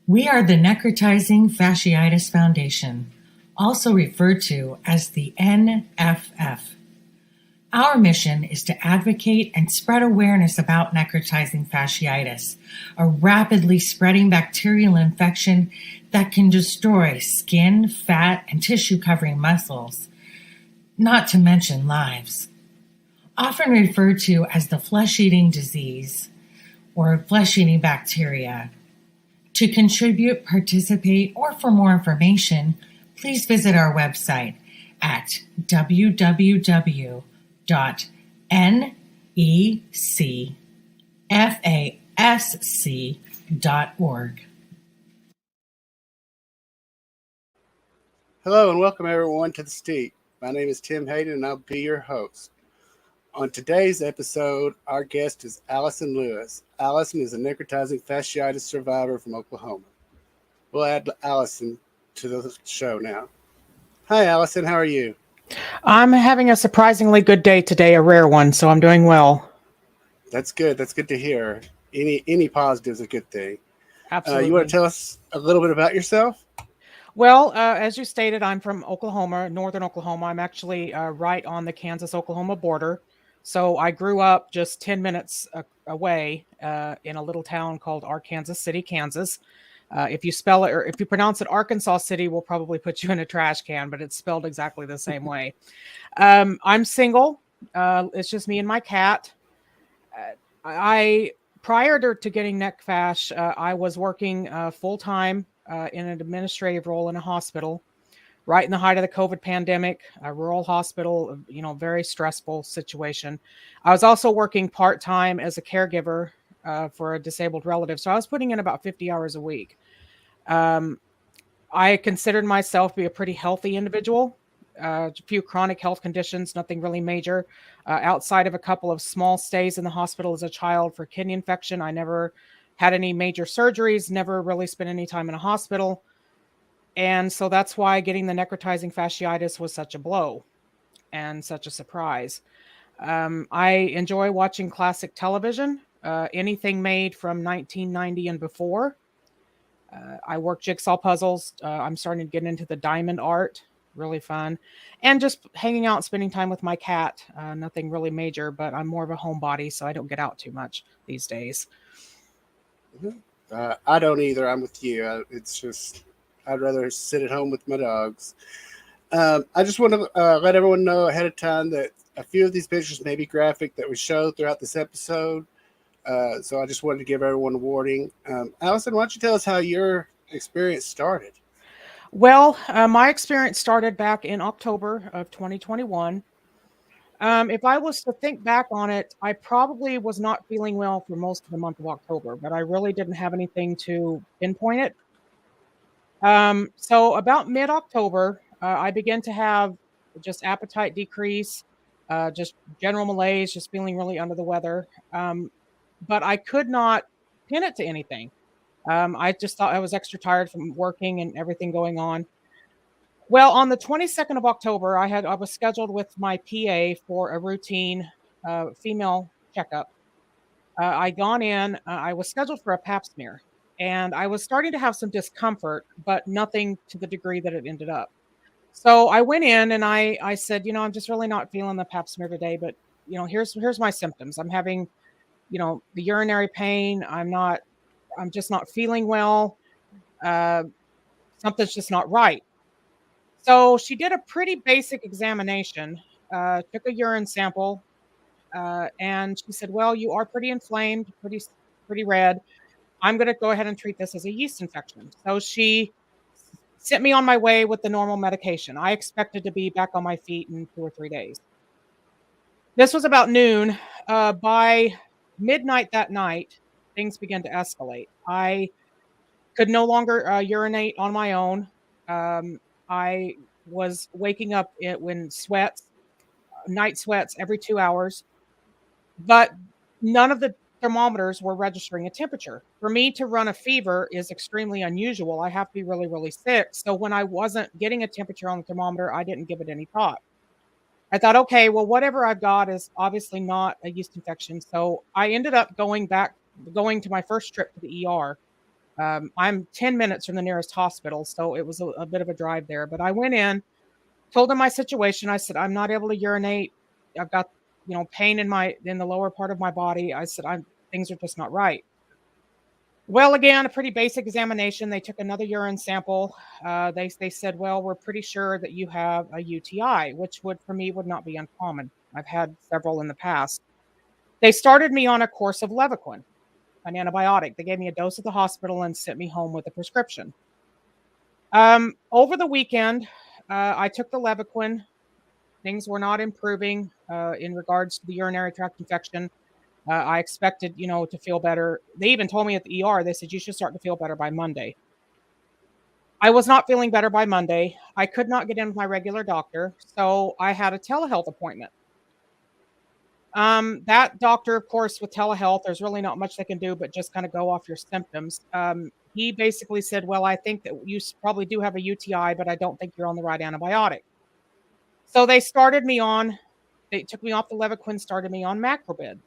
We are the Necrotizing Fasciitis Foundation, also referred to as the NFF. Our mission is to advocate and spread awareness about necrotizing fasciitis, a rapidly spreading bacterial infection that can destroy skin, fat, and tissue-covering muscles, not to mention lives. Often referred to as the flesh-eating disease or flesh-eating bacteria. To contribute, participate, or for more information, please visit our website at www.necfasc.org. Hello and welcome everyone to The Steep. My name is Tim Hayden and I'll be your host. On today's episode, our guest is Allyson Lewis. Allyson is a necrotizing fasciitis survivor from Oklahoma. We'll add Allyson to the show now. Hi, Allyson. How are you? I'm having a surprisingly good day today, a rare one, so I'm doing well. That's good. That's good to hear. Any positive is a good thing. Absolutely. You want to tell us a little bit about yourself? Well, as you stated, I'm from Oklahoma, northern Oklahoma. I'm actually right on the Kansas-Oklahoma border. So I grew up just 10 minutes away in a little town called Arkansas City, Kansas. If you spell it or if you pronounce it Arkansas City, we'll probably put you in a trash can, but it's spelled exactly the same way. I'm single. It's just me and my cat. Prior to getting neck fash, I was working full-time in an administrative role in a hospital. Right in the height of the COVID pandemic, a rural hospital, very stressful situation. I was also working part-time as a caregiver for a disabled relative. So I was putting in about 50 hours a week. I considered myself to be a pretty healthy individual. A few chronic health conditions, nothing really major. Outside of a couple of small stays in the hospital as a child for kidney infection, I never had any major surgeries, never really spent any time in a hospital. And so that's why getting the necrotizing fasciitis was such a blow and such a surprise. I enjoy watching classic television, anything made from 1990 and before. I work jigsaw puzzles. I'm starting to get into the diamond art, really fun. And just hanging out and spending time with my cat. Nothing really major, but I'm more of a homebody, so I don't get out too much these days. I don't either. I'm with you. It's just... I'd rather sit at home with my dogs. I just want to let everyone know ahead of time that a few of these pictures may be graphic that we show throughout this episode. So I just wanted to give everyone a warning. Allyson, why don't you tell us how your experience started? Well, my experience started back in October of 2021. If I was to think back on it, I probably was not feeling well for most of the month of October, but I really didn't have anything to pinpoint it. So about mid-October, I began to have just appetite decrease, just general malaise, just feeling really under the weather. But I could not pin it to anything. I just thought I was extra tired from working and everything going on. Well, on the 22nd of October, I was scheduled with my PA for a routine female checkup. I'd gone in, I was scheduled for a pap smear. And I was starting to have some discomfort, but nothing to the degree that it ended up. So I went in and I said, I'm just really not feeling the pap smear today, but here's my symptoms. I'm having, the urinary pain. I'm just not feeling well. Something's just not right. So she did a pretty basic examination, took a urine sample, and she said, well, you are pretty inflamed, pretty red. I'm going to go ahead and treat this as a yeast infection. So she sent me on my way with the normal medication. I expected to be back on my feet in 2 or 3 days. This was about noon. By midnight that night, things began to escalate. I could no longer urinate on my own. I was waking up when night sweats every 2 hours, but none of the thermometers were registering a temperature. For me to run a fever is extremely unusual. I have to be really, really sick. So when I wasn't getting a temperature on the thermometer, I didn't give it any thought. I thought, okay, well, whatever I've got is obviously not a yeast infection. So I ended up going to my first trip to the ER. I'm 10 minutes from the nearest hospital, so it was a bit of a drive there. But I went in, told him my situation. I said, I'm not able to urinate. I've got, pain in the lower part of my body. I said, things are just not right. Well, again, a pretty basic examination. They took another urine sample. They said, well, we're pretty sure that you have a UTI, which for me would not be uncommon. I've had several in the past. They started me on a course of Levaquin, an antibiotic. They gave me a dose at the hospital and sent me home with a prescription. Over the weekend, I took the Levaquin. Things were not improving in regards to the urinary tract infection. I expected, to feel better. They even told me at the ER, they said, you should start to feel better by Monday. I was not feeling better by Monday. I could not get in with my regular doctor, so I had a telehealth appointment. That doctor, of course, with telehealth, there's really not much they can do but just kind of go off your symptoms. He basically said, well, I think that you probably do have a UTI, but I don't think you're on the right antibiotic. So they took me off the Levaquin, started me on Macrobid.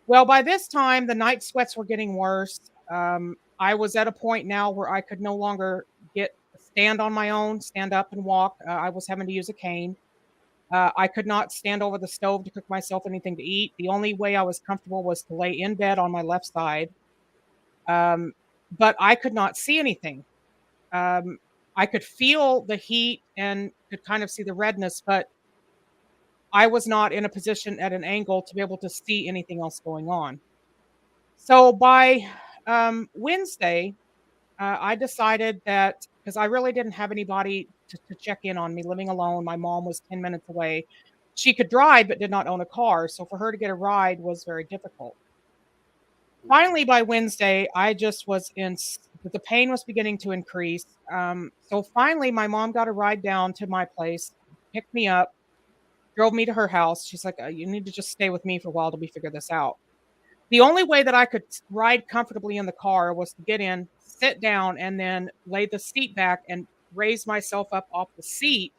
Well, by this time, the night sweats were getting worse. I was at a point now where I could no longer stand on my own, stand up and walk. I was having to use a cane. I could not stand over the stove to cook myself anything to eat. The only way I was comfortable was to lay in bed on my left side. But I could not see anything. I could feel the heat and could kind of see the redness, but I was not in a position at an angle to be able to see anything else going on. So by Wednesday, I decided that because I really didn't have anybody to check in on me living alone. My mom was 10 minutes away. She could drive, but did not own a car. So for her to get a ride was very difficult. Finally, by Wednesday, the pain was beginning to increase. So finally, my mom got a ride down to my place, picked me up, drove me to her house. She's like, you need to just stay with me for a while till we figure this out. The only way that I could ride comfortably in the car was to get in, sit down, and then lay the seat back and raise myself up off the seat.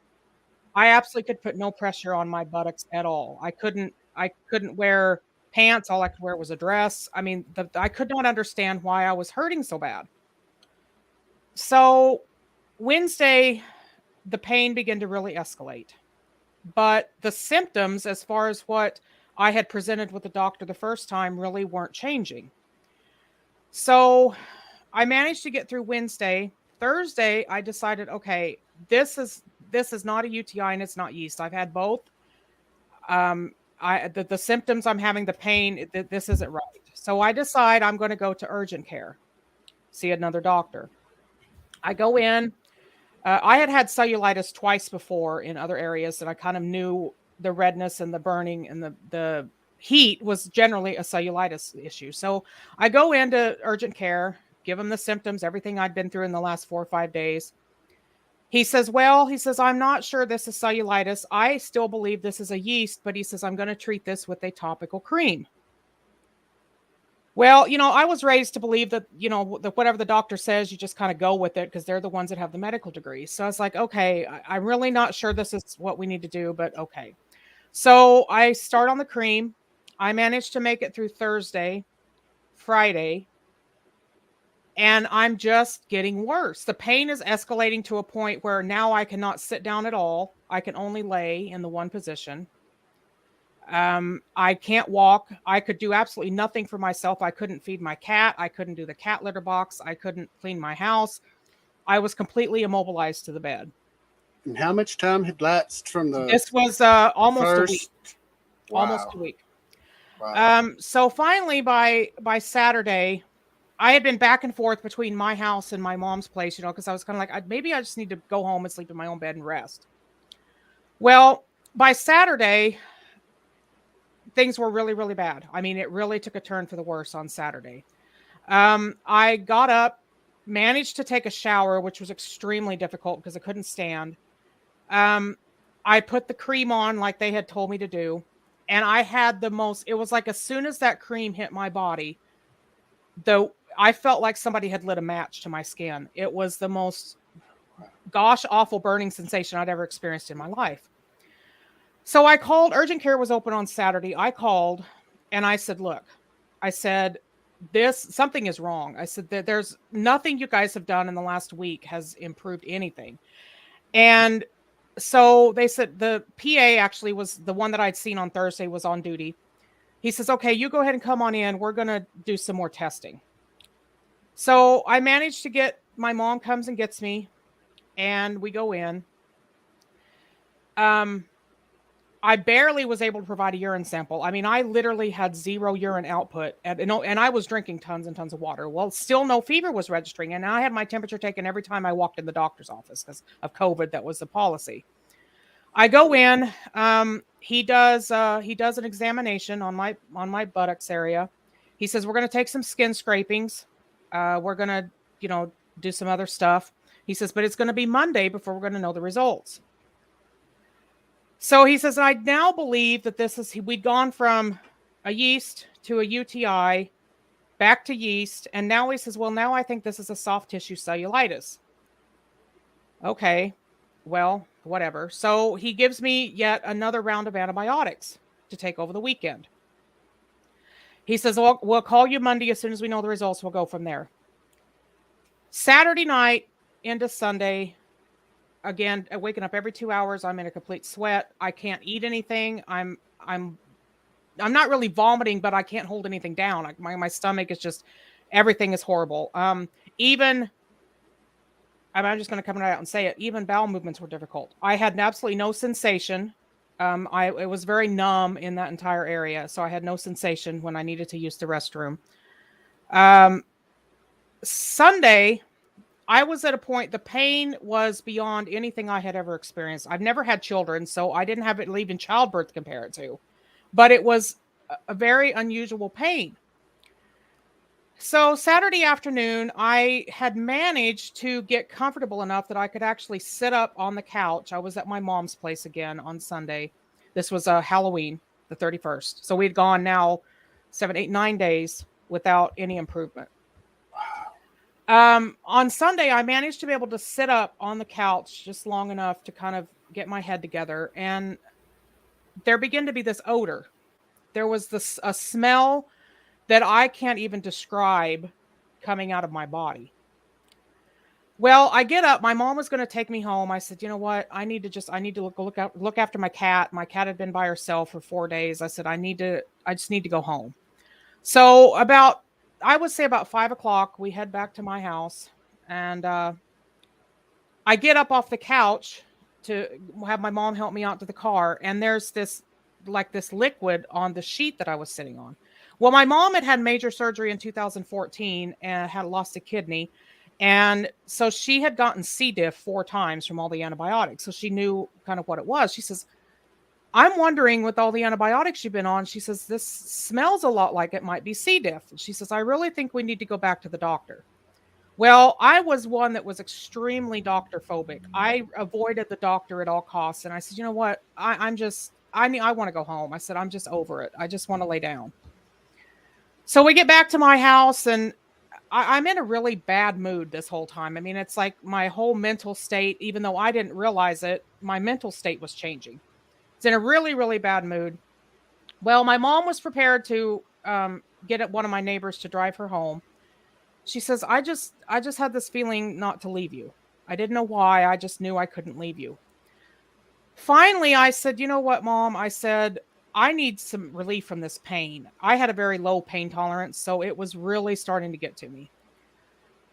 I absolutely could put no pressure on my buttocks at all. I couldn't wear pants. All I could wear was a dress. I mean, I could not understand why I was hurting so bad. So Wednesday, the pain began to really escalate. But the symptoms, as far as what I had presented with the doctor the first time, really weren't changing. So I managed to get through Wednesday. Thursday, I decided, okay, this is not a UTI and it's not yeast. I've had both. The symptoms I'm having, the pain, this isn't right. So I decide I'm going to go to urgent care, see another doctor. I go in. I had cellulitis twice before in other areas that I kind of knew the redness and the burning and the heat was generally a cellulitis issue. So I go into urgent care, give him the symptoms, everything I'd been through in the last 4 or 5 days. He says, I'm not sure this is cellulitis. I still believe this is a yeast, but he says, I'm going to treat this with a topical cream. Well, I was raised to believe that, whatever the doctor says, you just kind of go with it because they're the ones that have the medical degree. So I was like, okay, I'm really not sure this is what we need to do, but okay. So I start on the cream. I managed to make it through Thursday, Friday, and I'm just getting worse. The pain is escalating to a point where now I cannot sit down at all. I can only lay in the one position. I can't walk. I could do absolutely nothing for myself. I couldn't feed my cat. I couldn't do the cat litter box. I couldn't clean my house. I was completely immobilized to the bed. And how much time had lapsed from the This was almost first? a week. Wow. Almost a week. Wow. So finally by Saturday, I had been back and forth between my house and my mom's place, because I was kind of like, maybe I just need to go home and sleep in my own bed and rest. Well, by Saturday, things were really, really bad. I mean, it really took a turn for the worse on Saturday. I got up, managed to take a shower, which was extremely difficult because I couldn't stand. I put the cream on like they had told me to do. And I had it was like as soon as that cream hit my body, I felt like somebody had lit a match to my skin. It was the most awful burning sensation I'd ever experienced in my life. So I called. Urgent care was open on Saturday. I called and I said, look, something is wrong. I said that there's nothing you guys have done in the last week has improved anything. And so they said the PA actually was the one that I'd seen on Thursday was on duty. He says, okay, you go ahead and come on in. We're going to do some more testing. So I managed to get, my mom comes and gets me and we go in. I barely was able to provide a urine sample. I mean, I literally had 0 urine output and I was drinking tons and tons of water. Well, still no fever was registering. And I had my temperature taken every time I walked in the doctor's office because of COVID. That was the policy. I go in, he does an examination on my buttocks area. He says, we're going to take some skin scrapings. We're going to, do some other stuff. He says, but it's going to be Monday before we're going to know the results. So he says, I now believe that we'd gone from a yeast to a UTI, back to yeast. And now he says, well, now I think this is a soft tissue cellulitis. Okay, well, whatever. So he gives me yet another round of antibiotics to take over the weekend. He says, well, we'll call you Monday as soon as we know the results. We'll go from there. Saturday night into Sunday, again, waking up every 2 hours. I'm in a complete sweat. I can't eat anything. I'm not really vomiting, but I can't hold anything down. My stomach is just, everything is horrible. I'm just going to come out and say it. Even bowel movements were difficult. I had absolutely no sensation. It was very numb in that entire area. So I had no sensation when I needed to use the restroom. Sunday, I was at a point, the pain was beyond anything I had ever experienced. I've never had children, so I didn't have it leaving childbirth to compare it to. But it was a very unusual pain. So Saturday afternoon, I had managed to get comfortable enough that I could actually sit up on the couch. I was at my mom's place again on Sunday. This was Halloween, the 31st. So we'd gone now 7, 8, 9 days without any improvement. On Sunday, I managed to be able to sit up on the couch just long enough to kind of get my head together. And there began to be this odor. There was a smell that I can't even describe coming out of my body. Well, I get up. My mom was going to take me home. I said, you know what? I need to look after my cat. My cat had been by herself for 4 days. I said, I just need to go home. So I would say about 5 o'clock, we head back to my house, and I get up off the couch to have my mom help me out to the car. And there's this liquid on the sheet that I was sitting on. Well, my mom had major surgery in 2014 and had lost a kidney. And so she had gotten C. diff 4 times from all the antibiotics. So she knew kind of what it was. She says, I'm wondering with all the antibiotics you've been on, she says, this smells a lot like it might be C. diff. She says, I really think we need to go back to the doctor. Well, I was one that was extremely doctor phobic. I avoided the doctor at all costs. And I said, you know what? I want to go home. I said, I'm just over it. I just want to lay down. So we get back to my house and I'm in a really bad mood this whole time. I mean, it's like my whole mental state, even though I didn't realize it, my mental state was changing. It's in a really, really bad mood. Well, my mom was prepared to get one of my neighbors to drive her home. She says, I just had this feeling not to leave you. I didn't know why. I just knew I couldn't leave you. Finally, I said, you know what, Mom? I said, I need some relief from this pain. I had a very low pain tolerance, so it was really starting to get to me.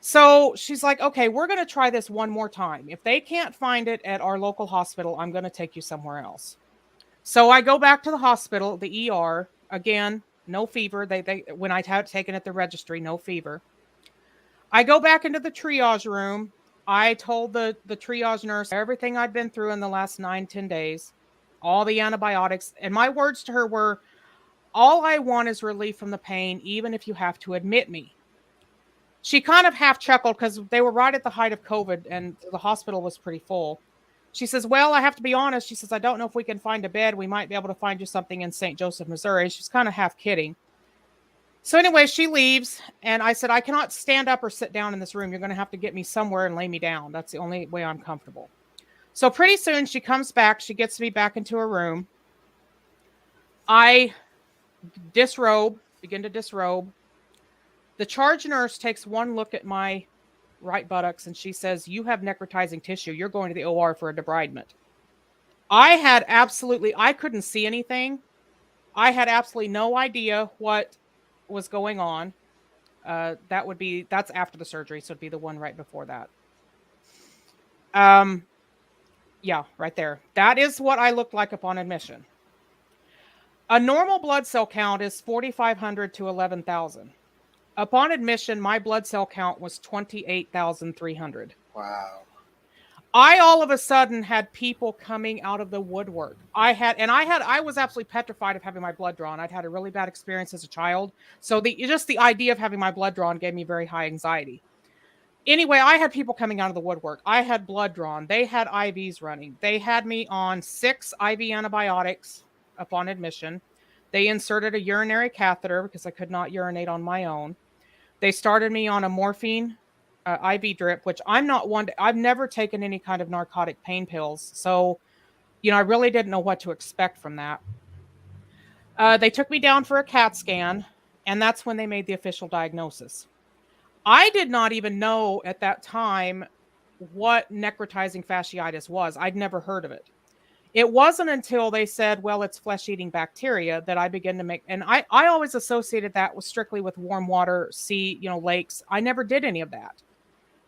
So she's like, okay, we're going to try this one more time. If they can't find it at our local hospital, I'm going to take you somewhere else. So I go back to the hospital, the ER. Again, no fever. When I had taken at the registry, no fever. I go back into the triage room. I told the triage nurse everything I'd been through in the last 9-10 days, all the antibiotics. And my words to her were, all I want is relief from the pain, even if you have to admit me. She kind of half chuckled because they were right at the height of COVID and the hospital was pretty full. She says, well, I have to be honest. She says, I don't know if we can find a bed. We might be able to find you something in St. Joseph, Missouri. She's kind of half kidding. So anyway, she leaves, and I said, I cannot stand up or sit down in this room. You're going to have to get me somewhere and lay me down. That's the only way I'm comfortable. So pretty soon she comes back. She gets me back into her room. I begin to disrobe. The charge nurse takes one look at my right buttocks and she says, "You have necrotizing tissue. You're going to the OR for a debridement." I couldn't see anything. I had absolutely no idea what was going on. That's after the surgery, so it'd be the one right before that. Yeah, right there. That is what I looked like upon admission. A normal blood cell count is 4,500 to 11,000. Upon admission, my blood cell count was 28,300. Wow. I all of a sudden had people coming out of the woodwork. I was absolutely petrified of having my blood drawn. I'd had a really bad experience as a child. So just the idea of having my blood drawn gave me very high anxiety. Anyway, I had people coming out of the woodwork. I had blood drawn. They had IVs running. They had me on 6 IV antibiotics upon admission. They inserted a urinary catheter because I could not urinate on my own. They started me on a morphine IV drip, which I've never taken any kind of narcotic pain pills. So, I really didn't know what to expect from that. They took me down for a CAT scan, and that's when they made the official diagnosis. I did not even know at that time what necrotizing fasciitis was. I'd never heard of it. It wasn't until they said, well, it's flesh-eating bacteria that I began to and I always associated that strictly with warm water, sea, lakes. I never did any of that.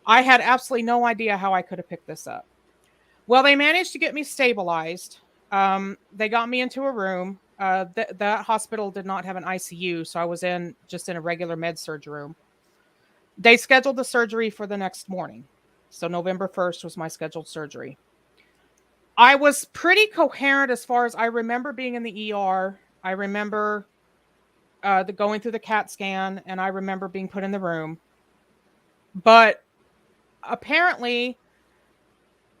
I had absolutely no idea how I could have picked this up. Well, they managed to get me stabilized. They got me into a room. That hospital did not have an ICU, so I was just in a regular med surg room. They scheduled the surgery for the next morning. So November 1st was my scheduled surgery. I was pretty coherent as far as I remember being in the ER. I remember going through the CAT scan, and I remember being put in the room. But apparently,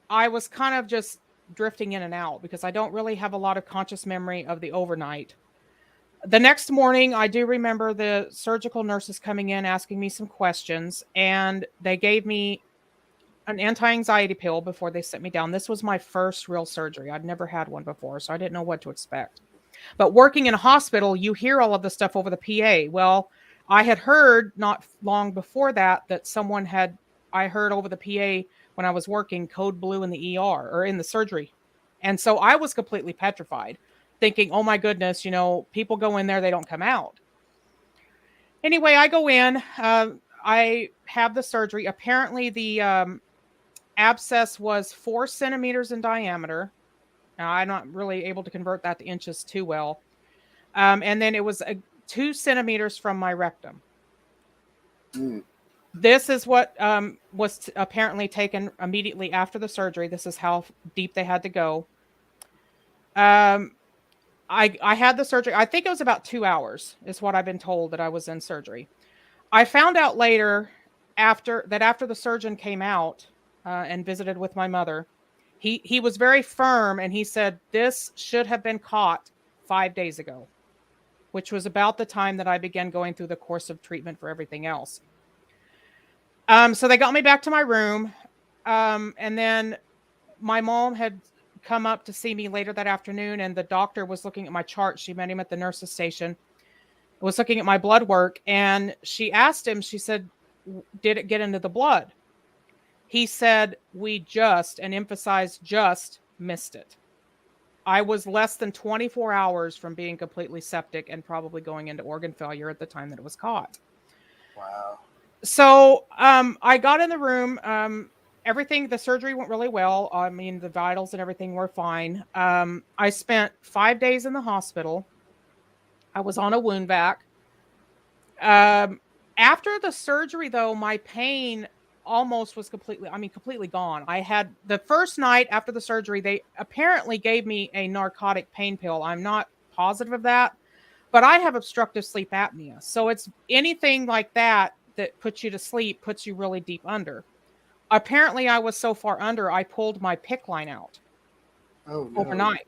I was kind of just drifting in and out because I don't really have a lot of conscious memory of the overnight. The next morning, I do remember the surgical nurses coming in, asking me some questions, and they gave me an anti-anxiety pill before they sent me down. This was my first real surgery. I'd never had one before, so I didn't know what to expect. But working in a hospital, you hear all of this stuff over the PA. Well, I had heard not long before that I heard over the PA when I was working code blue in the ER or in the surgery. And so I was completely petrified, thinking, oh my goodness, people go in there, they don't come out. Anyway, I go in, I have the surgery. Apparently the abscess was 4 centimeters in diameter. Now, I'm not really able to convert that to inches too well. And then it was 2 centimeters from my rectum. This is what was apparently taken immediately after the surgery. This is how deep they had to go. I had the surgery. I think it was about 2 hours is what I've been told that I was in surgery. I found out later after the surgeon came out and visited with my mother, he was very firm and he said, this should have been caught 5 days ago, which was about the time that I began going through the course of treatment for everything else. So they got me back to my room. And then my mom had come up to see me later that afternoon, and the doctor was looking at my chart. She met him at the nurse's station, was looking at my blood work, and she asked him, she said, did it get into the blood? He said, we just, and emphasized just, missed it. I was less than 24 hours from being completely septic and probably going into organ failure at the time that it was caught. Wow. So I got in the room. The surgery went really well. I mean, the vitals and everything were fine. I spent 5 days in the hospital. I was on a wound vac. After the surgery, though, my pain almost was completely gone. I had the first night after the surgery, they apparently gave me a narcotic pain pill. I'm not positive of that, but I have obstructive sleep apnea. So it's anything like that puts you to sleep, puts you really deep under. Apparently I was so far under, I pulled my PICC line out overnight.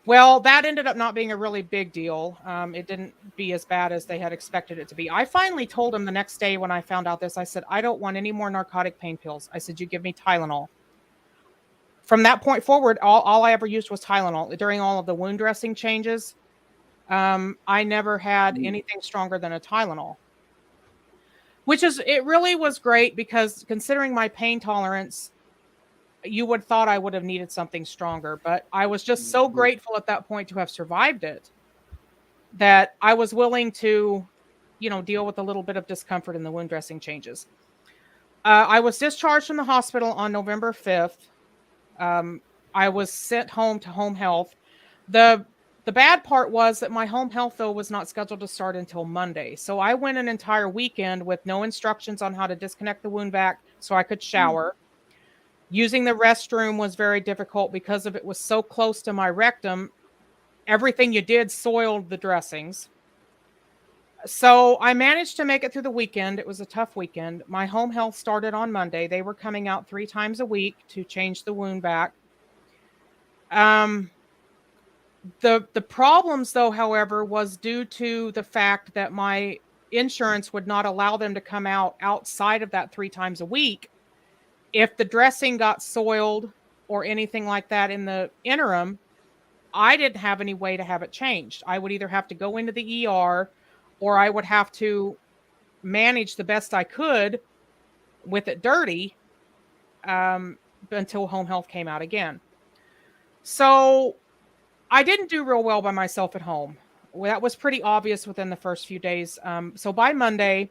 Well, that ended up not being a really big deal. It didn't be as bad as they had expected it to be. I finally told them the next day when I found out this, I said, I don't want any more narcotic pain pills. I said, you give me Tylenol. From that point forward, all I ever used was Tylenol. During all of the wound dressing changes, I never had anything stronger than a Tylenol. It really was great because considering my pain tolerance, you would thought I would have needed something stronger, but I was just so grateful at that point to have survived it that I was willing to, deal with a little bit of discomfort in the wound dressing changes. I was discharged from the hospital on November 5th. I was sent home to home health. The the bad part was that my home health, though, was not scheduled to start until Monday. So I went an entire weekend with no instructions on how to disconnect the wound vac so I could shower. Using the restroom was very difficult because of it was so close to my rectum. Everything you did soiled the dressings. So I managed to make it through the weekend. It was a tough weekend. My home health started on Monday. They were coming out 3 times a week to change the wound vac. The problems, though, however, was due to the fact that my insurance would not allow them to come out outside of that 3 times a week. If the dressing got soiled or anything like that in the interim, I didn't have any way to have it changed. I would either have to go into the ER or I would have to manage the best I could with it dirty until home health came out again. So I didn't do real well by myself at home. Well, that was pretty obvious within the first few days. So by Monday,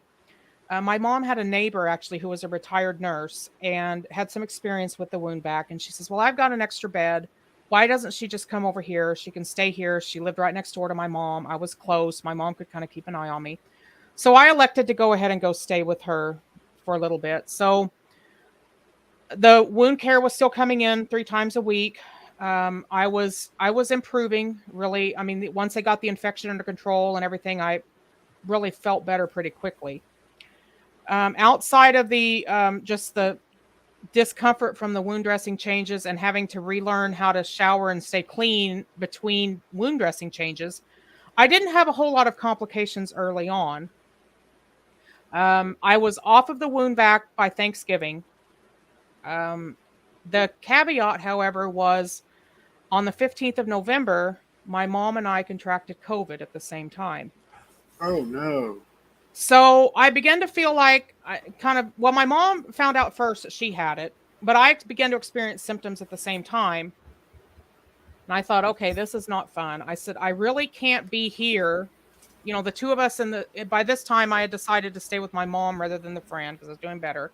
my mom had a neighbor actually who was a retired nurse and had some experience with the wound vac. And she says, well, I've got an extra bed. Why doesn't she just come over here? She can stay here. She lived right next door to my mom. I was close. My mom could kind of keep an eye on me. So I elected to go ahead and go stay with her for a little bit. So the wound care was still coming in 3 times a week. I was improving, really. I mean, once I got the infection under control and everything, I really felt better pretty quickly. Outside of the just the discomfort from the wound dressing changes and having to relearn how to shower and stay clean between wound dressing changes, I didn't have a whole lot of complications early on. I was off of the wound vac by Thanksgiving. The caveat, however, was on the 15th of November, my mom and I contracted COVID at the same time. Oh, no. So I began to feel like my mom found out first that she had it, but I began to experience symptoms at the same time. And I thought, okay, this is not fun. I said, I really can't be here. The two of us by this time I had decided to stay with my mom rather than the friend because I was doing better.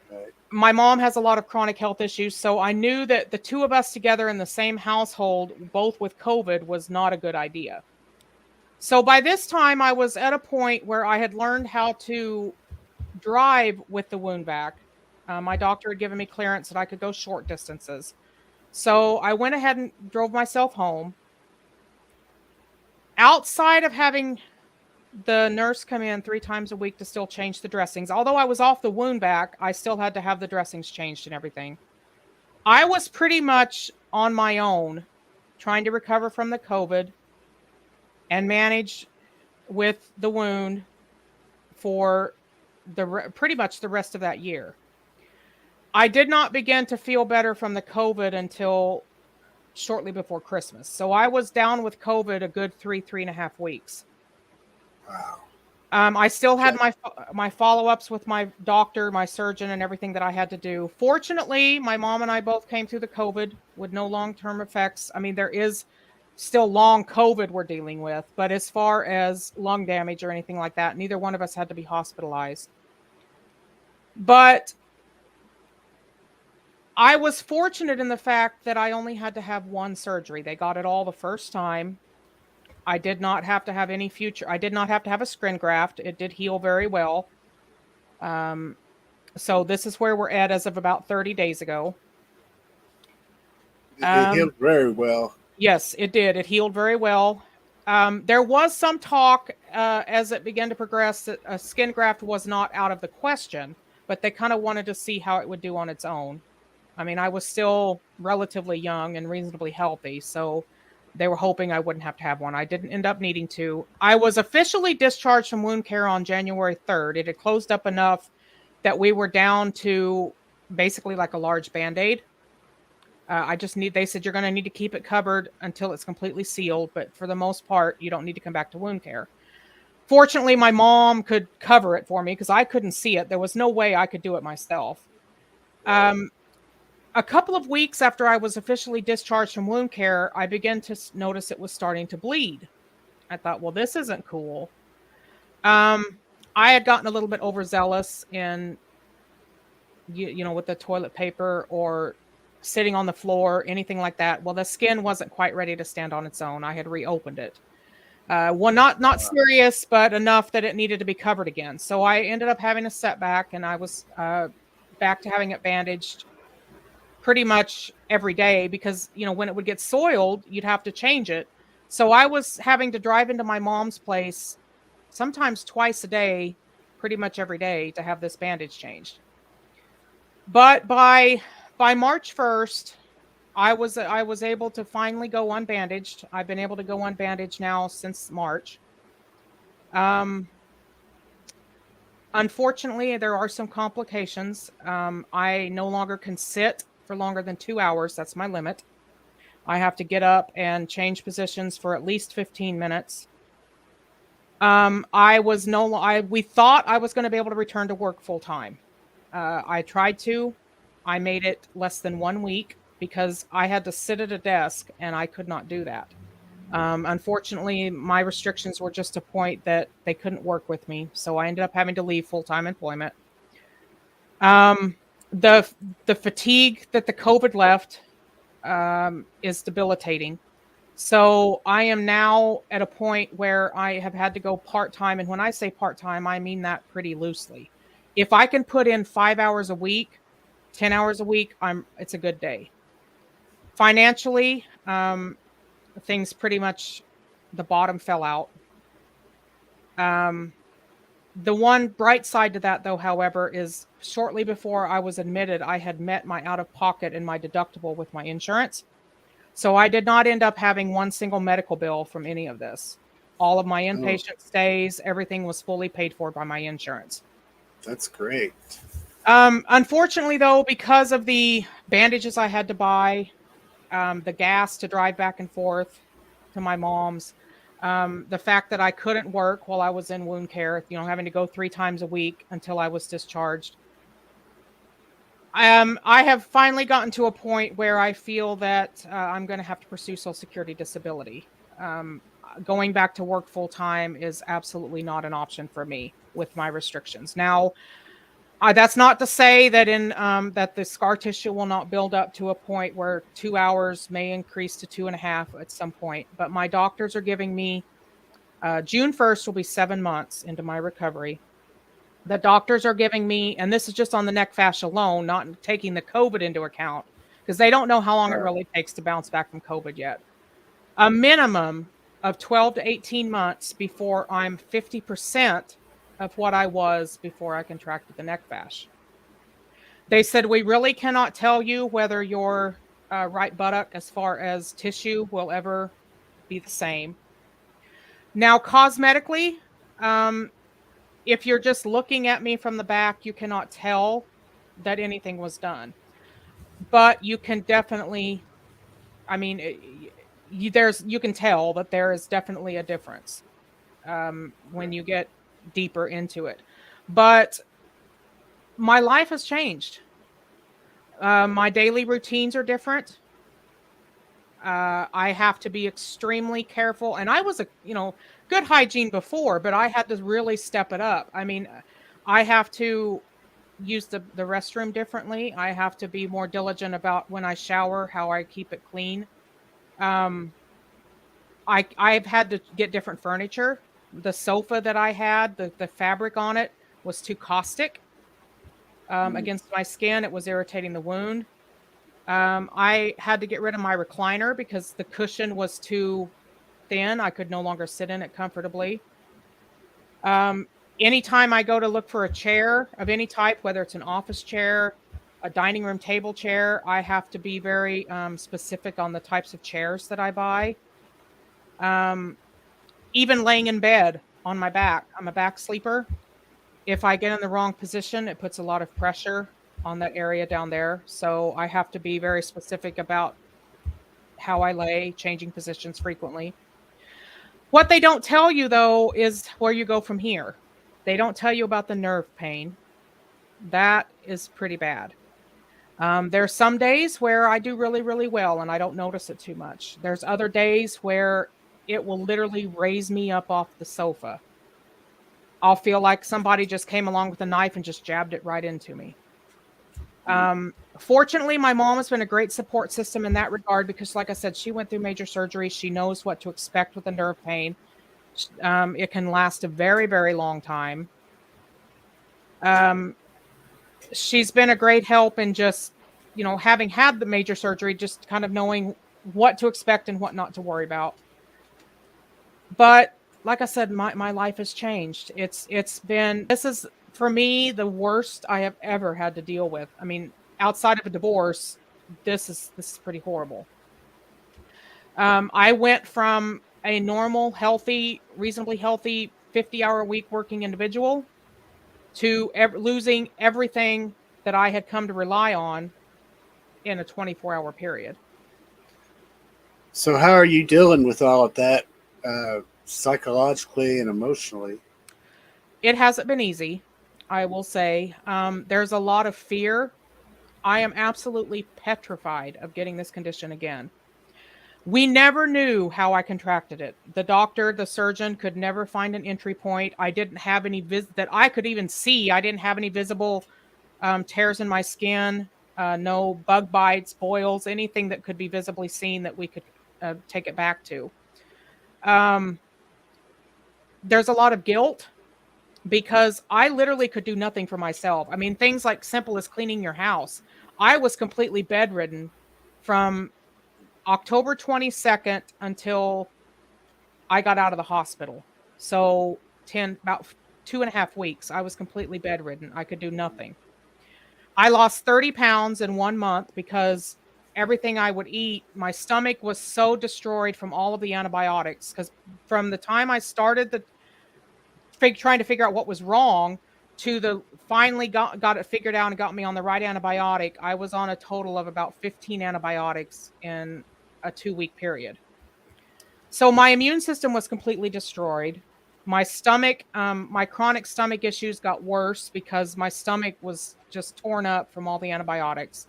Right. My mom has a lot of chronic health issues. So I knew that the two of us together in the same household, both with COVID, was not a good idea. So by this time, I was at a point where I had learned how to drive with the wound vac. My doctor had given me clearance that I could go short distances. So I went ahead and drove myself home. Outside of having the nurse come in 3 times a week to still change the dressings, although I was off the wound vac, I still had to have the dressings changed and everything. I was pretty much on my own trying to recover from the COVID and manage with the wound for pretty much the rest of that year. I did not begin to feel better from the COVID until shortly before Christmas. So I was down with COVID a good 3.5 weeks. Wow. I still had my follow-ups with my doctor, my surgeon, and everything that I had to do. Fortunately, my mom and I both came through the COVID with no long-term effects. I mean, there is still long COVID we're dealing with, but as far as lung damage or anything like that, neither one of us had to be hospitalized. But I was fortunate in the fact that I only had to have one surgery. They got it all the first time. I did not have to have any future. I did not have to have a skin graft. It did heal very well. So this is where we're at as of about 30 days ago. It healed very well. Yes, it did. It healed very well. There was some talk as it began to progress that a skin graft was not out of the question, but they kind of wanted to see how it would do on its own. I mean, I was still relatively young and reasonably healthy, so they were hoping I wouldn't have to have one. I didn't end up needing to. I was officially discharged from wound care on January 3rd. It had closed up enough that we were down to basically like a large Band-Aid. They said you're going to need to keep it covered until it's completely sealed, but for the most part, you don't need to come back to wound care. Fortunately, my mom could cover it for me because I couldn't see it. There was no way I could do it myself. A couple of weeks after I was officially discharged from wound care, I began to notice it was starting to bleed. I thought, well, this isn't cool. I had gotten a little bit overzealous in, with the toilet paper or sitting on the floor, anything like that. Well, the skin wasn't quite ready to stand on its own. I had reopened it. Well, not serious, but enough that it needed to be covered again. So I ended up having a setback, and I was back to having it bandaged pretty much every day because, when it would get soiled, you'd have to change it. So I was having to drive into my mom's place sometimes twice a day, pretty much every day, to have this bandage changed. But by March 1st, I was able to finally go unbandaged. I've been able to go unbandaged now since March. Unfortunately, there are some complications. I no longer can sit for longer than 2 hours. That's my limit. I have to get up and change positions for at least 15 minutes. We thought I was going to be able to return to work full time. I tried to. I made it less than 1 week because I had to sit at a desk and I could not do that. Unfortunately, my restrictions were just a point that they couldn't work with me. So I ended up having to leave full-time employment. The fatigue that the COVID left is debilitating. So I am now at a point where I have had to go part-time. And when I say part-time, I mean that pretty loosely. If I can put in 5 hours a week, 10 hours a week, it's a good day. Financially, things pretty much, the bottom fell out. The one bright side to that, though, however, is shortly before I was admitted, I had met my out-of-pocket and my deductible with my insurance. So I did not end up having one single medical bill from any of this. All of my inpatient stays, everything was fully paid for by my insurance. That's great. Unfortunately, though, because of the bandages I had to buy, the gas to drive back and forth to my mom's, the fact that I couldn't work while I was in wound care, having to go 3 times a week until I was discharged. I have finally gotten to a point where I feel that I'm going to have to pursue Social Security disability. Going back to work full time is absolutely not an option for me with my restrictions. Now, that's not to say that that the scar tissue will not build up to a point where 2 hours may increase to 2.5 at some point. But my doctors are giving me June 1st will be 7 months into my recovery. The doctors are giving me, and this is just on the neck fascia alone, not taking the COVID into account, because they don't know how long it really takes to bounce back from COVID yet. A minimum of 12 to 18 months before I'm 50% of what I was before I contracted the neck fascia. They said, we really cannot tell you whether your right buttock, as far as tissue, will ever be the same. Now, cosmetically, if you're just looking at me from the back, you cannot tell that anything was done. But you can definitely, you can tell that there is definitely a difference when you get deeper into it. But my life has changed. My daily routines are different. I have to be extremely careful. And I was good hygiene before, but I had to really step it up. I have to use the restroom differently. I have to be more diligent about when I shower, how I keep it clean. I've had to get different furniture. The sofa that I had, the fabric on it was too caustic against my skin. It was irritating the wound. I had to get rid of my recliner because the cushion was too thin. I could no longer sit in it comfortably. Anytime I go to look for a chair of any type, whether it's an office chair, a dining room table chair, I have to be very specific on the types of chairs that I buy. Even laying in bed on my back, I'm a back sleeper. If I get in the wrong position, it puts a lot of pressure on that area down there. So I have to be very specific about how I lay, changing positions frequently. What they don't tell you, though, is where you go from here. They don't tell you about the nerve pain. That is pretty bad. There's some days where I do really, really well and I don't notice it too much. There's other days where it will literally raise me up off the sofa. I'll feel like somebody just came along with a knife and just jabbed it right into me. Fortunately, my mom has been a great support system in that regard because, like I said, she went through major surgery. She knows what to expect with the nerve pain. It can last a very, very long time. She's been a great help in just, having had the major surgery, just kind of knowing what to expect and what not to worry about. But like I said, my life has changed. This is for me the worst I have ever had to deal with. I mean, outside of a divorce, this is pretty horrible. I went from a normal, healthy, reasonably healthy 50-hour-a-week working individual to losing everything that I had come to rely on in a 24-hour period. So how are you dealing with all of that psychologically and emotionally? It hasn't been easy, I will say. There's a lot of fear. I am absolutely petrified of getting this condition again. We never knew how I contracted it. The doctor, the surgeon could never find an entry point. I didn't have any that I could even see. I didn't have any visible tears in my skin, no bug bites, boils, anything that could be visibly seen that we could take it back to. There's a lot of guilt because I literally could do nothing for myself. I mean, things like simple as cleaning your house. I was completely bedridden from October 22nd until I got out of the hospital. So about 2.5 weeks, I was completely bedridden. I could do nothing. I lost 30 pounds in 1 month because everything I would eat, my stomach was so destroyed from all of the antibiotics. Because from the time I started trying to figure out what was wrong to the finally got it figured out and got me on the right antibiotic, I was on a total of about 15 antibiotics in a 2-week period. So my immune system was completely destroyed. My stomach, my chronic stomach issues got worse because my stomach was just torn up from all the antibiotics.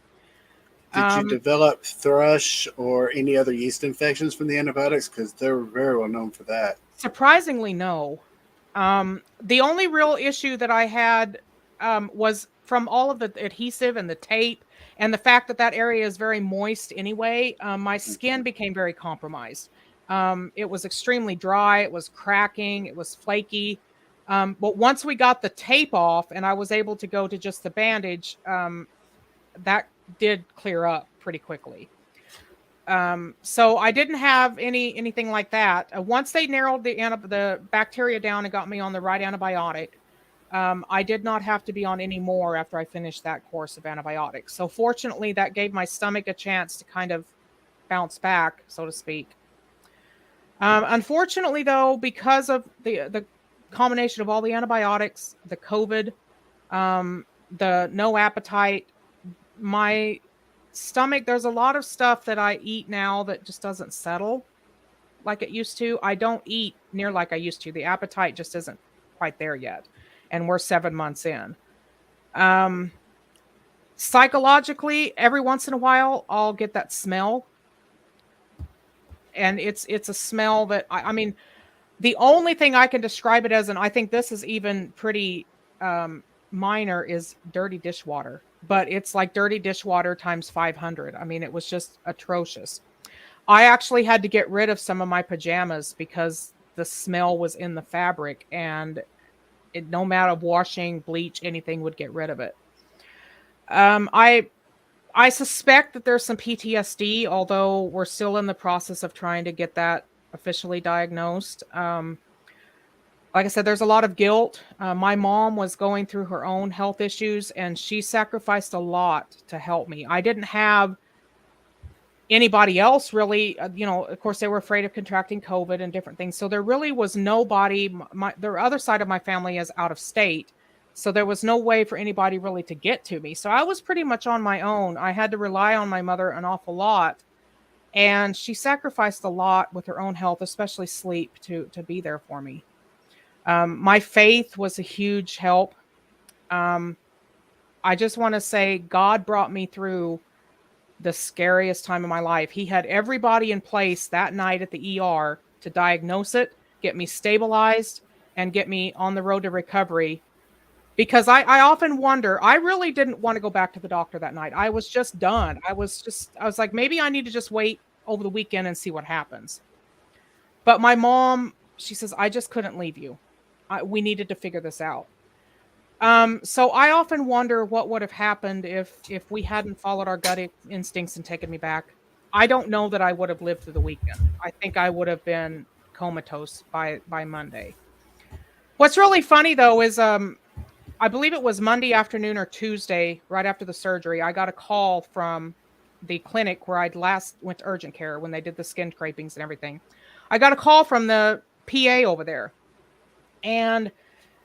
Did you develop thrush or any other yeast infections from the antibiotics? Because they're very well known for that. Surprisingly, no. The only real issue that I had was from all of the adhesive and the tape and the fact that area is very moist anyway. My skin became very compromised. It was extremely dry. It was cracking. It was flaky. But once we got the tape off and I was able to go to just the bandage, that did clear up pretty quickly. So I didn't have anything like that. Once they narrowed the bacteria down and got me on the right antibiotic, I did not have to be on any more after I finished that course of antibiotics. So fortunately, that gave my stomach a chance to kind of bounce back, so to speak. Unfortunately, though, because of the combination of all the antibiotics, the COVID, the no appetite, my stomach, there's a lot of stuff that I eat now that just doesn't settle like it used to. I don't eat near like I used to. The appetite just isn't quite there yet. And we're 7 months in. Psychologically, every once in a while, I'll get that smell. And it's a smell that, I mean, the only thing I can describe it as, and I think this is even pretty minor, is dirty dishwater. But it's like dirty dishwater times 500. I mean, it was just atrocious. I actually had to get rid of some of my pajamas because the smell was in the fabric, and no matter washing, bleach, anything would get rid of it. I suspect that there's some PTSD, although we're still in the process of trying to get that officially diagnosed. Like I said, there's a lot of guilt. My mom was going through her own health issues, and she sacrificed a lot to help me. I didn't have anybody else really. Of course, they were afraid of contracting COVID and different things. So there really was nobody. The other side of my family is out of state. So there was no way for anybody really to get to me. So I was pretty much on my own. I had to rely on my mother an awful lot. And she sacrificed a lot with her own health, especially sleep, to be there for me. My faith was a huge help. Um, I just want to say God brought me through the scariest time of my life. He had everybody in place that night at the ER to diagnose it, get me stabilized, and get me on the road to recovery. Because I often wonder, I really didn't want to go back to the doctor that night. I was just done. I was like, maybe I need to just wait over the weekend and see what happens. But my mom, she says, I just couldn't leave you. We needed to figure this out. So I often wonder what would have happened if we hadn't followed our instincts and taken me back. I don't know that I would have lived through the weekend. I think I would have been comatose by Monday. What's really funny though is I believe it was Monday afternoon or Tuesday, right after the surgery, I got a call from the clinic where I'd last went to urgent care when they did the skin scrapings and everything. I got a call from the PA over there, and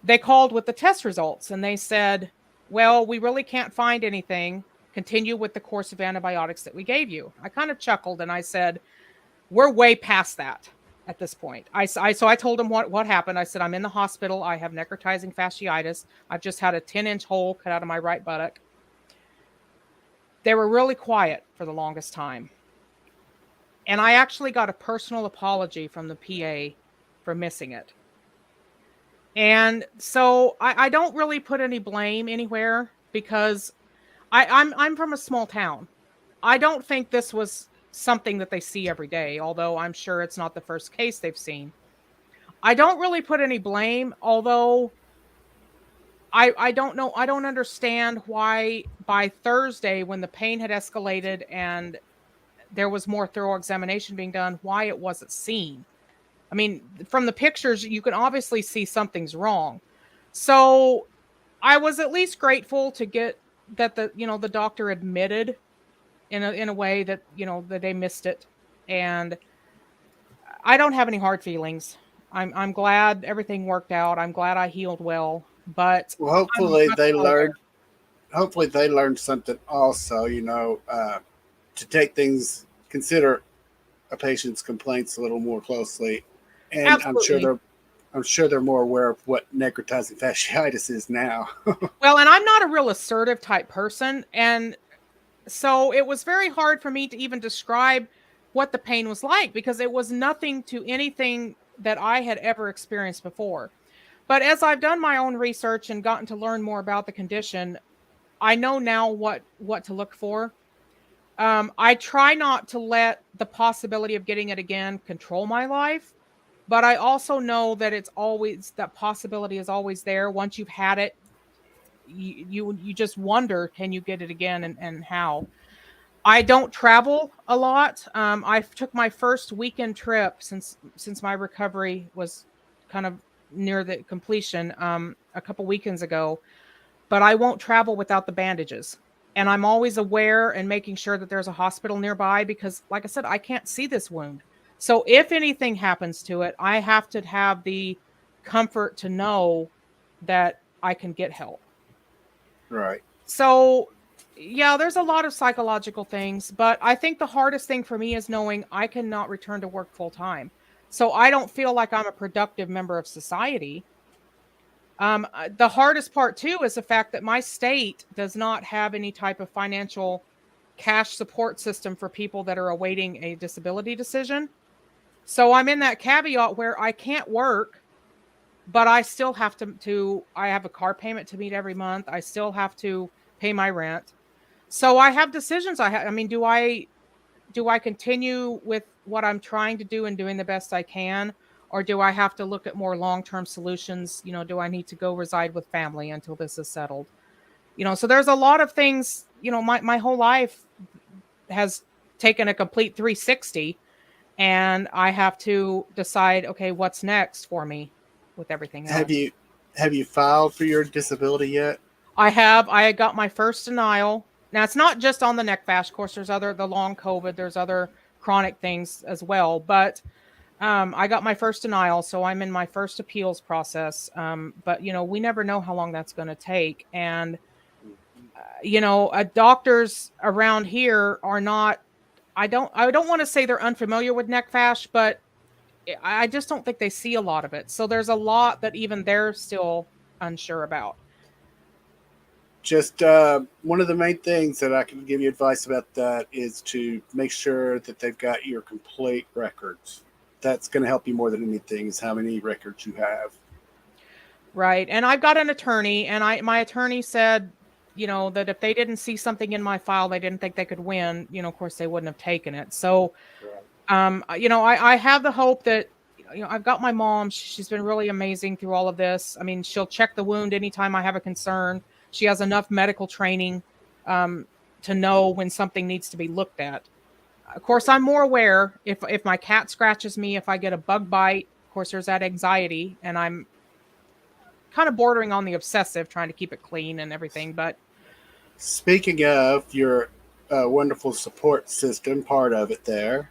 they called with the test results, and they said, well, we really can't find anything. Continue with the course of antibiotics that we gave you. I kind of chuckled and I said, we're way past that at this point. So I told them what happened. I said, I'm in the hospital. I have necrotizing fasciitis. I've just had a 10-inch hole cut out of my right buttock. They were really quiet for the longest time. And I actually got a personal apology from the PA for missing it. And so I don't really put any blame anywhere because I'm from a small town. I don't think this was something that they see every day, although I'm sure it's not the first case they've seen. I don't really put any blame, although I don't know. I don't understand why by Thursday, when the pain had escalated and there was more thorough examination being done, why it wasn't seen. I mean, from the pictures, you can obviously see something's wrong. So I was at least grateful to get that the doctor admitted in a way that, that they missed it. And I don't have any hard feelings. I'm glad everything worked out. I'm glad I healed well, but Well, hopefully they learned something also, to take things, consider a patient's complaints a little more closely. And absolutely. I'm sure they're more aware of what necrotizing fasciitis is now. Well, and I'm not a real assertive type person. And so it was very hard for me to even describe what the pain was like because it was nothing to anything that I had ever experienced before. But as I've done my own research and gotten to learn more about the condition, I know now what to look for. I try not to let the possibility of getting it again control my life, but I also know that that possibility is always there. Once you've had it, you just wonder, can you get it again and how? I don't travel a lot. I took my first weekend trip since my recovery was kind of near the completion a couple weekends ago, but I won't travel without the bandages. And I'm always aware and making sure that there's a hospital nearby because, like I said, I can't see this wound. So if anything happens to it, I have to have the comfort to know that I can get help. Right. So, yeah, there's a lot of psychological things, but I think the hardest thing for me is knowing I cannot return to work full time. So I don't feel like I'm a productive member of society. The hardest part too is the fact that my state does not have any type of financial cash support system for people that are awaiting a disability decision. So I'm in that caveat where I can't work, but I still have I have a car payment to meet every month. I still have to pay my rent. So I have decisions. I mean, do I continue with what I'm trying to do and doing the best I can? Or do I have to look at more long-term solutions? Do I need to go reside with family until this is settled? So there's a lot of things, my whole life has taken a complete 360 and I have to decide, okay, what's next for me with everything else. Have you filed for your disability yet? I got my first denial. Now it's not just on the neck fasc. Of course, there's the long COVID, there's other chronic things as well, but I got my first denial, so I'm in my first appeals process. But we never know how long that's going to take. And doctors around here are not I don't want to say they're unfamiliar with neck fash, but I just don't think they see a lot of it. So there's a lot that even they're still unsure about. Just one of the main things that I can give you advice about that is to make sure that they've got your complete records. That's going to help you more than anything, is how many records you have. Right. And I've got an attorney, and my attorney said, that if they didn't see something in my file, they didn't think they could win, of course they wouldn't have taken it. So, I have the hope that, I've got my mom. She's been really amazing through all of this. I mean, she'll check the wound anytime I have a concern. She has enough medical training um, to know when something needs to be looked at. Of course, I'm more aware if my cat scratches me, if I get a bug bite. Of course, there's that anxiety, and I'm kind of bordering on the obsessive, trying to keep it clean and everything. But Speaking of your wonderful support system, part of it there.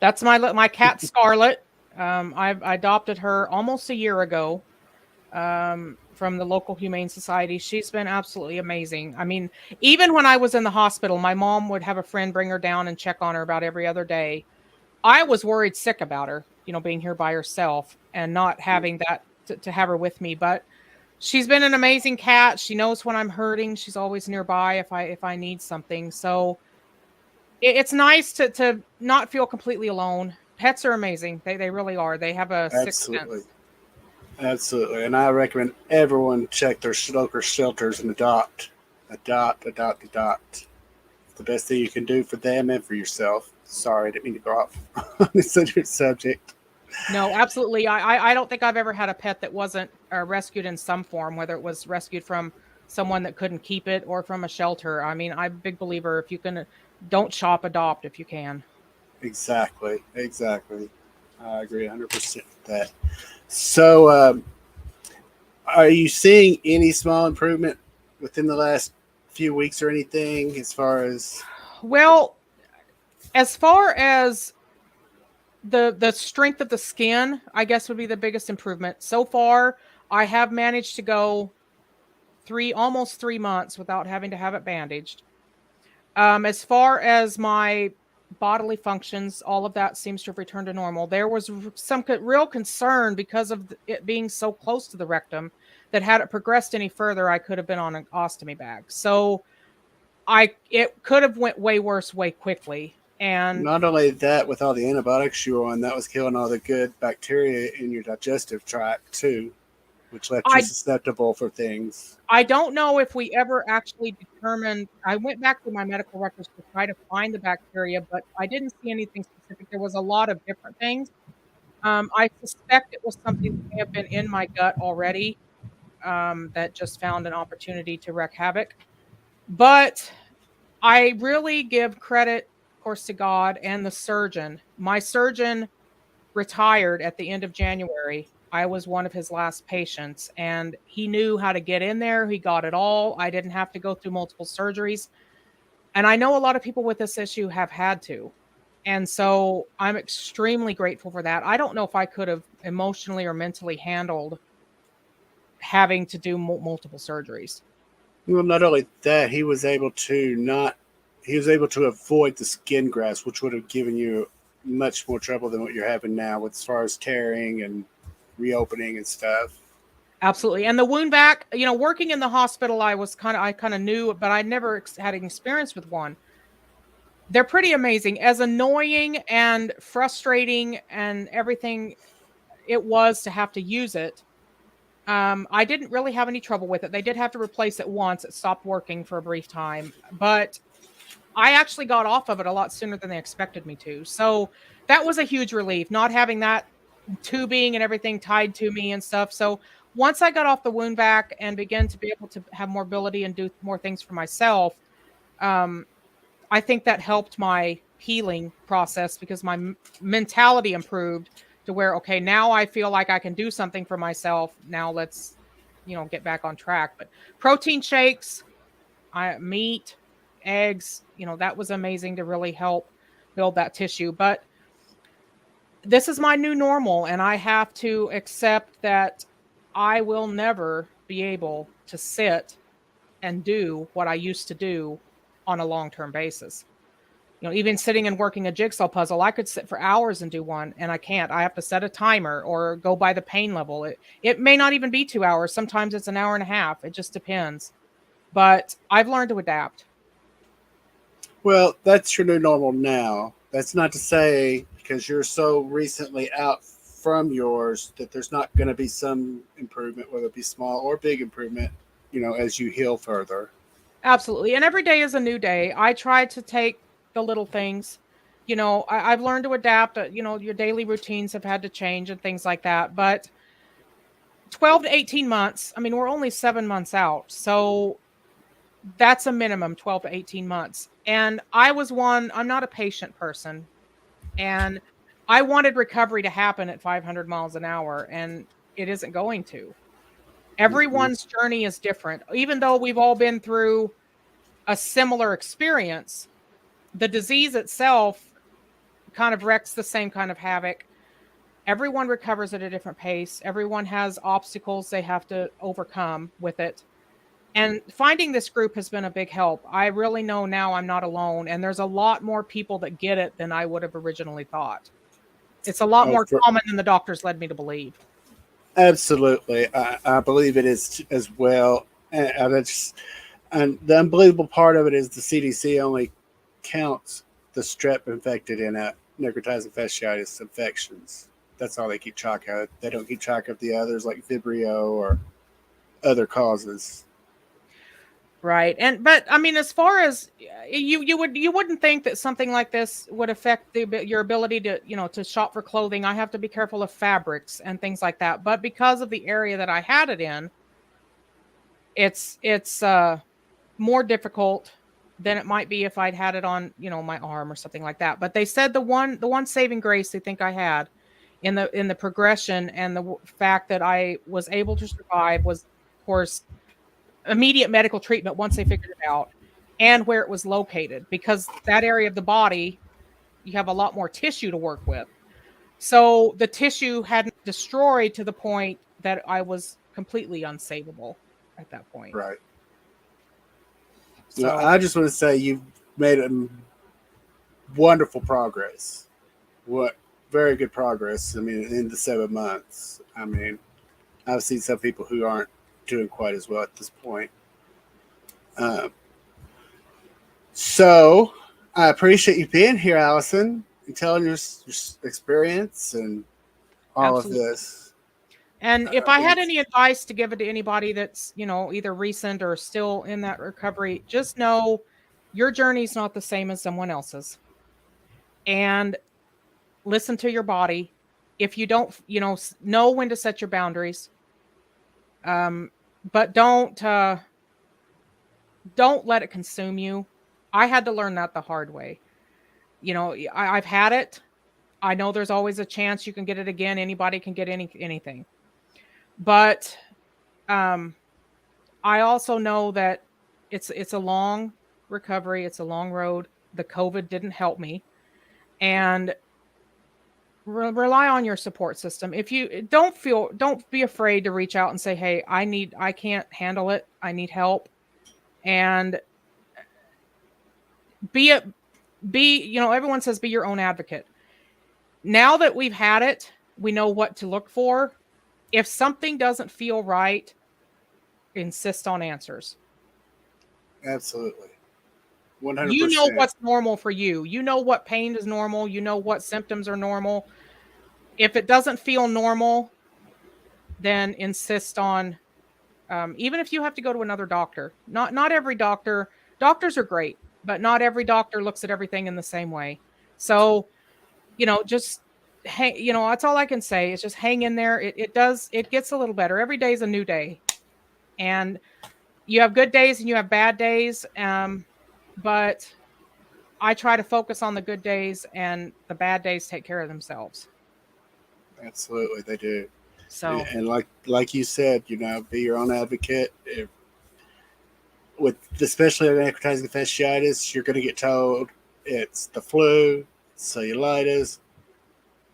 that's my cat Scarlet. I adopted her almost a year ago from the local humane society. She's been absolutely amazing. I mean, even when I was in the hospital, my mom would have a friend bring her down and check on her about every other day. I was worried sick about her, being here by herself and not having that to have her with me. But she's been an amazing cat. She knows when I'm hurting. She's always nearby if I need something. So it's nice to not feel completely alone. Pets are amazing. They really are. They have a sixth Absolutely. sense. Absolutely. And I recommend everyone check their local shelters and adopt. Adopt, adopt, adopt. The best thing you can do for them and for yourself. Sorry, I didn't mean to go off on this subject. No, absolutely. I don't think I've ever had a pet that wasn't rescued in some form, whether it was rescued from someone that couldn't keep it or from a shelter. I mean, I'm a big believer if you can, don't shop, adopt if you can. Exactly. Exactly. I agree 100% with that. So, are you seeing any small improvement within the last few weeks or anything as far as? Well, as far as the strength of the skin, I guess would be the biggest improvement. So far, I have managed to go almost 3 months without having to have it bandaged. As far as my bodily functions, all of that seems to have returned to normal. There was some real concern because of it being so close to the rectum that had it progressed any further, I could have been on an ostomy bag. So it could have went way worse way quickly. And Not only that, with all the antibiotics you were on, that was killing all the good bacteria in your digestive tract too, which left you I susceptible for things. I don't know if we ever actually determined. I went back to my medical records to try to find the bacteria, but I didn't see anything specific. There was a lot of different things. I suspect it was something that may have been in my gut already, that just found an opportunity to wreak havoc. But I really give credit, of course, to God and the surgeon. My surgeon retired at the end of January. I was one of his last patients, and he knew how to get in there. He got it all. I didn't have to go through multiple surgeries. And I know a lot of people with this issue have had to. And so I'm extremely grateful for that. I don't know if I could have emotionally or mentally handled having to do multiple surgeries. Well, not only that, he was able to avoid the skin grafts, which would have given you much more trouble than what you're having now, with as far as tearing and reopening and stuff. Absolutely. And the wound vac, working in the hospital, I kind of knew, but I never had an experience with one. They're pretty amazing. As annoying and frustrating and everything it was to have to use it, I didn't really have any trouble with it. They did have to replace it once. It stopped working for a brief time, but I actually got off of it a lot sooner than they expected me to. So that was a huge relief, not having that tubing and everything tied to me and stuff. So once I got off the wound vac and began to be able to have more ability and do more things for myself, um, I think that helped my healing process because my mentality improved to where, okay, now I feel like I can do something for myself. Now let's, get back on track. But protein shakes, meat, eggs, that was amazing to really help build that tissue. But this is my new normal, and I have to accept that I will never be able to sit and do what I used to do on a long-term basis. even sitting and working a jigsaw puzzle, I could sit for hours and do one, and I can't. I have to set a timer or go by the pain level. It may not even be 2 hours. Sometimes it's an hour and a half. It just depends. But I've learned to adapt. Well, that's your new normal now. That's not to say because you're so recently out from yours that there's not going to be some improvement, whether it be small or big improvement, as you heal further. Absolutely. And every day is a new day. I try to take the little things. I've learned to adapt. Your daily routines have had to change and things like that. But 12 to 18 months, I mean, we're only 7 months out. So that's a minimum, 12 to 18 months. And I'm not a patient person. And I wanted recovery to happen at 500 miles an hour, and it isn't going to. Everyone's journey is different. Even though we've all been through a similar experience, the disease itself kind of wreaks the same kind of havoc. Everyone recovers at a different pace. Everyone has obstacles they have to overcome with it. And finding this group has been a big help. I really know now I'm not alone, and there's a lot more people that get it than I would have originally thought. It's a lot more common than the doctors led me to believe. Absolutely. I believe it is as well. And the unbelievable part of it is the CDC only counts the strep infected in necrotizing fasciitis infections. That's all they keep track of. They don't keep track of the others like Vibrio or other causes. Right. But I mean, as far as you wouldn't think that something like this would affect your ability to, to shop for clothing. I have to be careful of fabrics and things like that. But because of the area that I had it in, it's more difficult than it might be if I'd had it on, my arm or something like that. But they said the one saving grace they think I had in the progression and the fact that I was able to survive was, of course, immediate medical treatment once they figured it out, and where it was located, because that area of the body, you have a lot more tissue to work with. So the tissue hadn't destroyed to the point that I was completely unsavable at that point. Right. So I just want to say you've made a wonderful progress. Very good progress. I mean, in the 7 months. I mean, I've seen some people who aren't doing quite as well at this point. So I appreciate you being here, Allyson, and telling your experience and all Absolutely. of this. And if I had any advice to give it to anybody that's, either recent or still in that recovery, just know your journey's not the same as someone else's. And listen to your body. If you don't, know when to set your boundaries. But don't let it consume you. I had to learn that the hard way. I've had it. I know there's always a chance you can get it again. Anybody can get anything. But I also know that it's a long recovery. It's a long road. The COVID didn't help me. And rely on your support system. If you don't be afraid to reach out and say, hey, I can't handle it. I need help. And everyone says be your own advocate. Now that we've had it, we know what to look for. If something doesn't feel right, insist on answers. Absolutely. 100%. You know what's normal for you. You know what pain is normal. You know what symptoms are normal. If it doesn't feel normal, then insist on, even if you have to go to another doctor. Not every doctors are great, but not every doctor looks at everything in the same way. So, just hang, that's all I can say is just hang in there. It gets a little better. Every day is a new day. And you have good days and you have bad days. But I try to focus on the good days, and the bad days take care of themselves. Absolutely, they do. So, and like you said, be your own advocate. Especially with necrotizing fasciitis, you're going to get told it's the flu, cellulitis,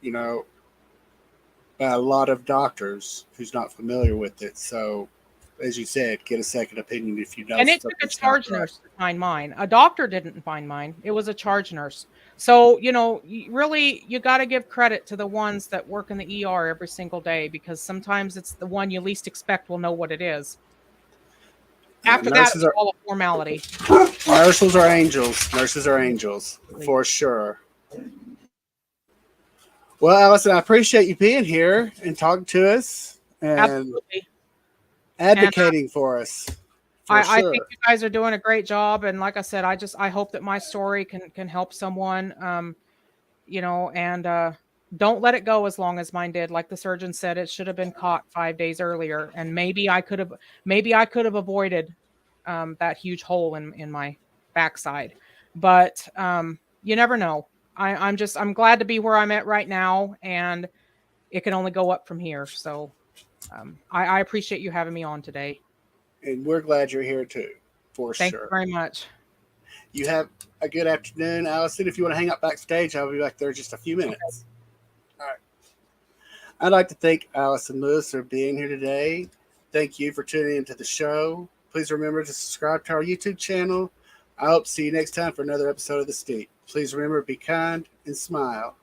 by a lot of doctors who's not familiar with it. So as you said, get a second opinion if you know And it took a something's not charge right. nurse to find mine. A doctor didn't find mine. It was a charge nurse. So, really, you got to give credit to the ones that work in the ER every single day, because sometimes it's the one you least expect will know what it is. After that, Nurses it's all a formality. nurses are angels. Nurses are angels for sure. Well, Allyson, I appreciate you being here and talking to us and Absolutely. advocating for us. For I think sure. you guys are doing a great job, and like I said, I hope that my story can help someone. And don't let it go as long as mine did. Like the surgeon said, it should have been caught 5 days earlier, and maybe I could have avoided that huge hole in my backside. But you never know. I'm glad to be where I'm at right now, and it can only go up from here. So I appreciate you having me on today. And we're glad you're here too, for Thank you sure. very much. You have a good afternoon, Allyson. If you want to hang out backstage, I'll be back there in just a few minutes. All right. I'd like to thank Allyson Lewis for being here today. Thank you for tuning into the show. Please remember to subscribe to our YouTube channel. I hope to see you next time for another episode of The Steep. Please remember to be kind and smile.